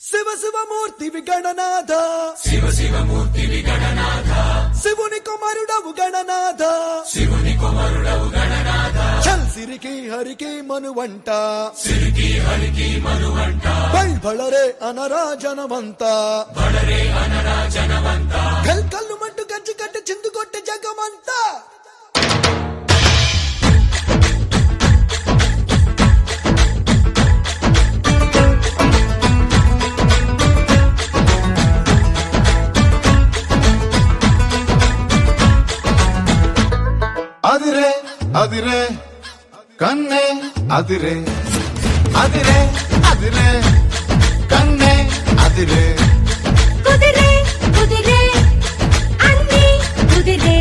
శివ శివమూర్తి విగణనాథ శివ శివమూర్తి విగణనాథ శివుని కుమారుడవు గణనాథ శివుని కుమారుడవు గణనాథ చల్ సిరికి హరికి మనువంట సిరికి హరికి మనువంట బళరే అనరా జనమంత బళరే అనరా జనమంత కల్ కల్లు మంటు గజ్జి కట్టి చిందు కొట్టి జగమంతా అదిరే అదిరే కన్నే అదిరే అదిరే అదిరే కన్నే అదిరే కుదిరే కుదిరే అన్ని కుదిరే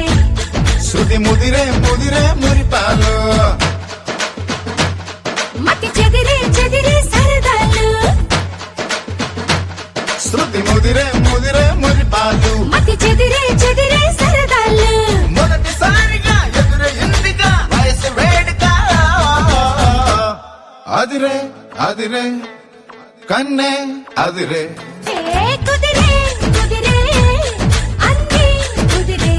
శృతి ముదిరే ముదిరే మురిపాలు మతి చెదిరే చెదిరే సరదాలు శృతి ముదిరే ముదిరే మురిపాలు మతి చెదిరే చెదిరే సరదాలు మొదటిసారిగా ఎదురే ఇందిగా వయసు వేడుక అదిరే అదిరే కన్నే అదిరే ఏ కుదిరే కుదిరే అన్ని కుదిరే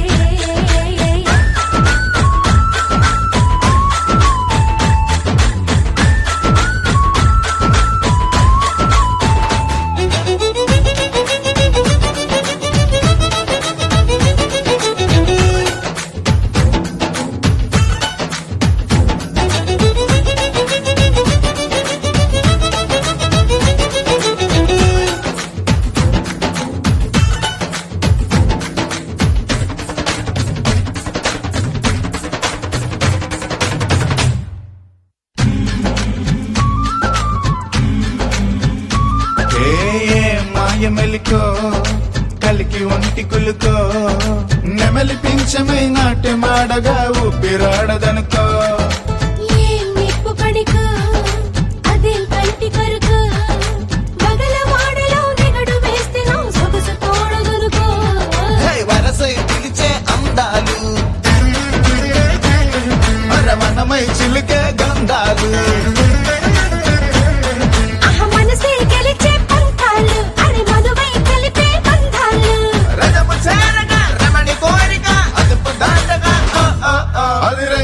మెలికో కలికి ఒంటి కులుకో నెమలి పింఛమై నాట్య మాడగా ఊపిరాడదనుకో ఏం నిప్పు పడికో అదేం కంటి కొరుకో మగల వాడలో నిగడు వేస్తే నా సొగసు తోడగనుకో వరసై పిలిచే అందాలు మరవనమై చిలికే గంధాలు మనసే గెలిచే పంతాలు అని మధువై కలిపే బంధాలు రజము చేరగా రమణి కోరిక అదుపు దాటగా అదిరే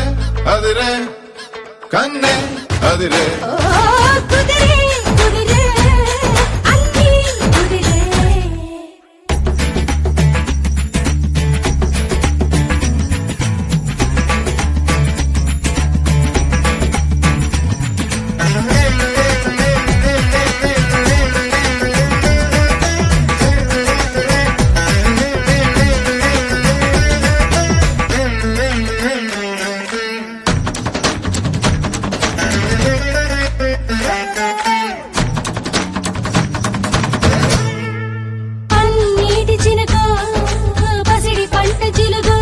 అదిరే కన్నే అదిరే ఓ కుదిరే కుదిరే అన్ని కుదిరే అన్నిటి చినుకో పసిడి పంట చిలుగో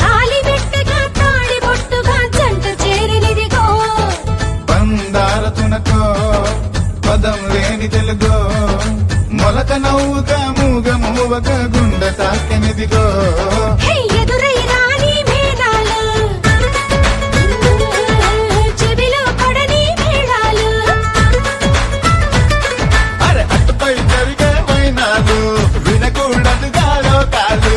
తాలి పెట్టగా తాడి బొట్టుగా జంట చేరినిదిగో బందార తునకో పదం లేని తెలుగో మొలక నవ్వుగా మూగ మూవగా గుండె తాకెనిదిగో హే ఎదురై రాని మేళాలు చెవిలో పడని మేళాలు అరే అటుపై జరిగే వైనాలు వినకూడదుగా లోకాలు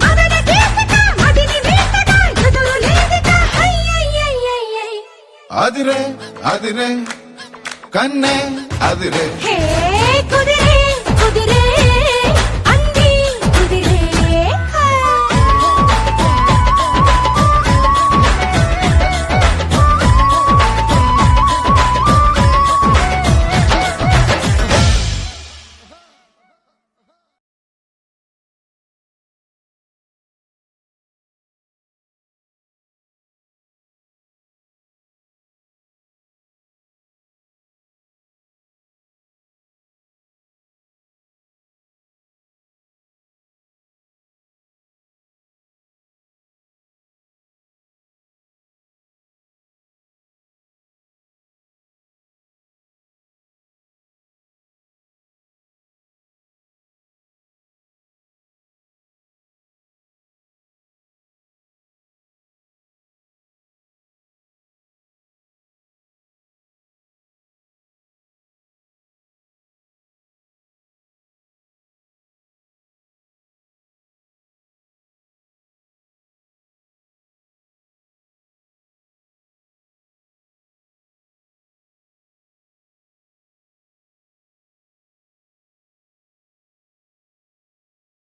మదన గీతగా మదిని వీతగా ఎదురు లేదుగా అయ్యయ్యయ్యయ్యై అదిరే అదిరే కన్నే అదిరే హే కుదిరే కుదిరే